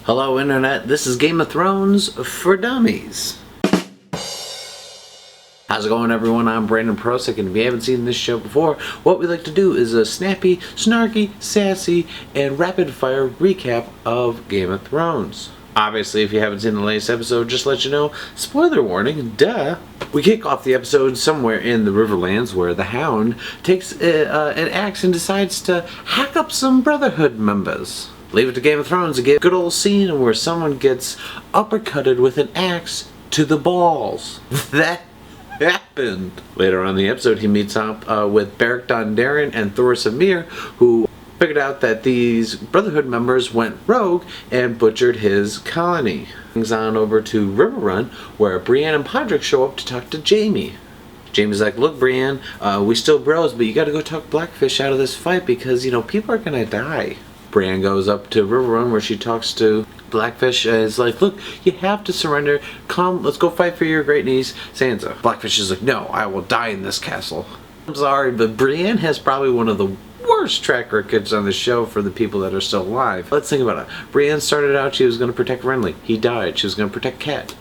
Hello Internet, this is Game of Thrones for Dummies. How's it going everyone? I'm Brandon Prosick, and if you haven't seen this show before, what we like to do is a snappy, snarky, sassy, and rapid fire recap of Game of Thrones. Obviously, if you haven't seen the latest episode, just let you know, spoiler warning, duh. We kick off the episode somewhere in the Riverlands where the Hound takes an axe and decides to hack up some Brotherhood members. Leave it to Game of Thrones to get a good old scene where someone gets uppercutted with an axe to the balls. That happened. Later on in the episode, he meets up with Beric Dondarrion and Thoros of Myr, who figured out that these Brotherhood members went rogue and butchered his colony. Things on over to Riverrun, where Brienne and Podrick show up to talk to Jamie. Jamie's like, look Brienne, we still bros, but you gotta go talk Blackfish out of this fight because, you know, people are gonna die. Brienne goes up to Riverrun where she talks to Blackfish and is like, look, you have to surrender. Come, let's go fight for your great niece, Sansa. Blackfish is like, no, I will die in this castle. I'm sorry, but Brienne has probably one of the worst track records on the show for the people that are still alive. Let's think about it. Brienne started out, she was going to protect Renly. He died. She was going to protect Cat.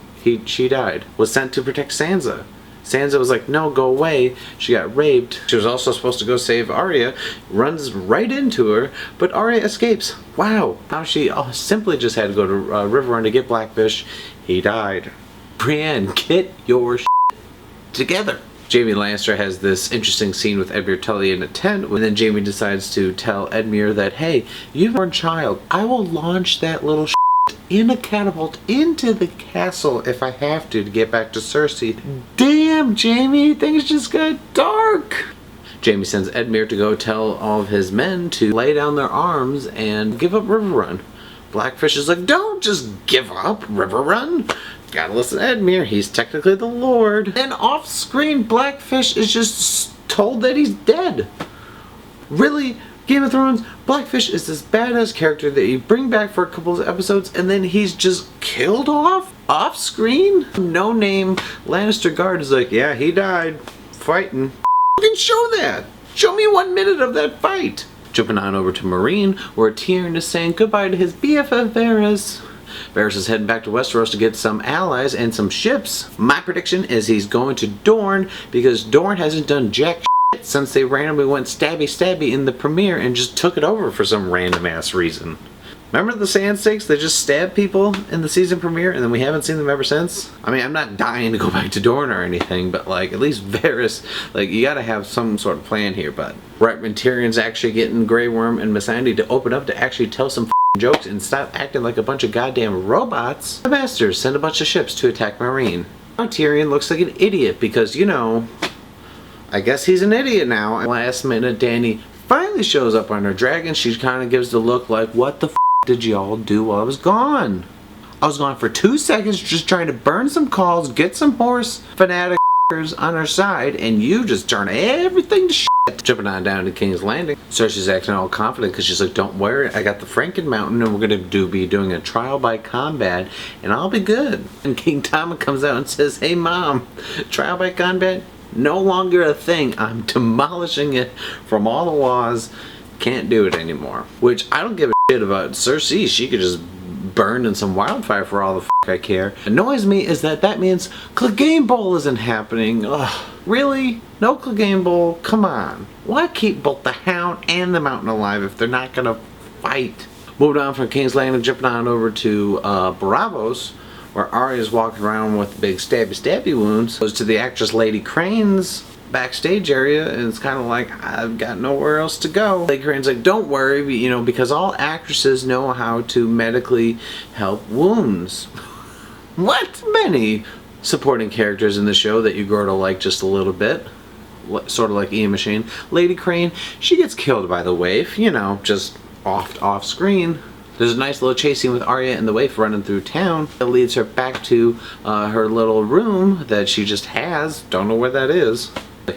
She died. Was sent to protect Sansa. Sansa was like, no, go away. She got raped. She was also supposed to go save Arya. Runs right into her, but Arya escapes. Wow. Now she simply just had to go to Riverrun to get Blackfish. He died. Brienne, get your shit together. Jaime Lannister has this interesting scene with Edmure Tully in a tent, and then Jaime decides to tell Edmure that, hey, you've born a child. I will launch that little shit in a catapult into the castle if I have to get back to Cersei. Damn, Jaime, things just got dark. Jaime sends Edmure to go tell all of his men to lay down their arms and give up Riverrun. Blackfish is like, don't just give up Riverrun. Gotta listen to Edmure, he's technically the Lord. And off screen, Blackfish is just told that he's dead. Really? Game of Thrones, Blackfish is this badass character that you bring back for a couple of episodes and then he's just killed off screen? No name Lannister guard is like, yeah, he died fighting. Fucking show that. Show me 1 minute of that fight. Jumping on over to Meereen, where Tyrion is saying goodbye to his BFF Varys. Varys is heading back to Westeros to get some allies and some ships. My prediction is he's going to Dorne because Dorne hasn't done jack shit since they randomly went stabby in the premiere and just took it over for some random ass reason. Remember the Sandstakes? They just stabbed people in the season premiere and then we haven't seen them ever since? I mean, I'm not dying to go back to Dorne or anything, but like, at least Varys, like, you gotta have some sort of plan here, but right when Tyrion's actually getting Grey Worm and Missandei to open up to actually tell some jokes and stop acting like a bunch of goddamn robots, the Masters send a bunch of ships to attack Meereen. Now Tyrion looks like an idiot because, you know, I guess he's an idiot now. Last minute, Dany finally shows up on her dragon. She kind of gives the look like, what the f did y'all do while I was gone? I was gone for 2 seconds just trying to burn some calls, get some horse fanatic on her side, and you just turn everything to shit. Jumping on down to King's Landing. Cersei's acting all confident because she's like, don't worry, I got the Franken Mountain and we're going to be doing a trial by combat and I'll be good. And King Tommen comes out and says, hey mom, trial by combat? No longer a thing. I'm demolishing it from all the laws. Can't do it anymore. Which I don't give a shit about Cersei. She could just burn in some wildfire for all the f I care. What annoys me is that means Clegane Bowl isn't happening. Ugh, really? No Clegane Bowl? Come on. Why keep both the Hound and the Mountain alive if they're not gonna fight? Moved on from King's Landing, jumping on over to Bravos, where Arya's walking around with big stabby wounds. Goes to the actress Lady Crane's backstage area and it's kind of like, I've got nowhere else to go. Lady Crane's like, don't worry, you know, because all actresses know how to medically help wounds. What? Many supporting characters in the show that you grow to like just a little bit, sort of like Ian Machine. Lady Crane, she gets killed by the waif, you know, just off screen. There's a nice little chase scene with Arya and the waif running through town. It leads her back to her little room that she just has. Don't know where that is.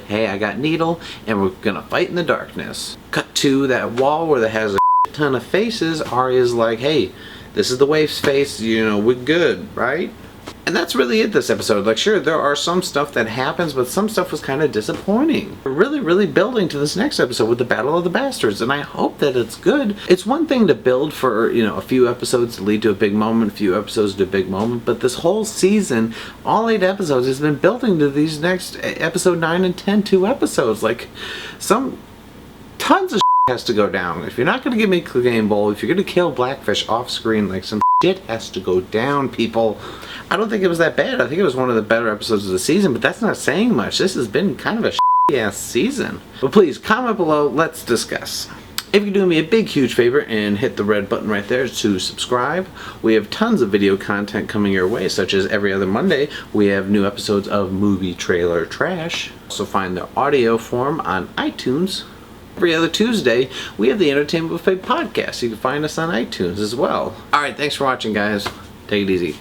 Hey, I got Needle, and we're gonna fight in the darkness. Cut to that wall where that has a ton of faces. Arya's like, hey, this is the waif's face, you know, we're good, right? And that's really it this episode. Like, sure, there are some stuff that happens, but some stuff was kind of disappointing. We're really building to this next episode with the Battle of the Bastards, and I hope that it's good. It's one thing to build for, a few episodes to lead to a big moment, a few episodes to a big moment, but this whole season, all 8 episodes, has been building to these next episode 9 and 10, 2 episodes. Like, tons of has to go down. If you're not going to give me Clegane Bowl, if you're going to kill Blackfish off screen, like, some shit has to go down, people. I don't think it was that bad. I think it was one of the better episodes of the season, but that's not saying much. This has been kind of a shitty-ass season. But please, comment below. Let's discuss. If you do me a big, huge favor and hit the red button right there to subscribe, we have tons of video content coming your way, such as every other Monday, we have new episodes of Movie Trailer Trash. Also find the audio form on iTunes. Every other Tuesday, we have the Entertainment Buffet podcast. You can find us on iTunes as well. Alright, thanks for watching, guys. Take it easy.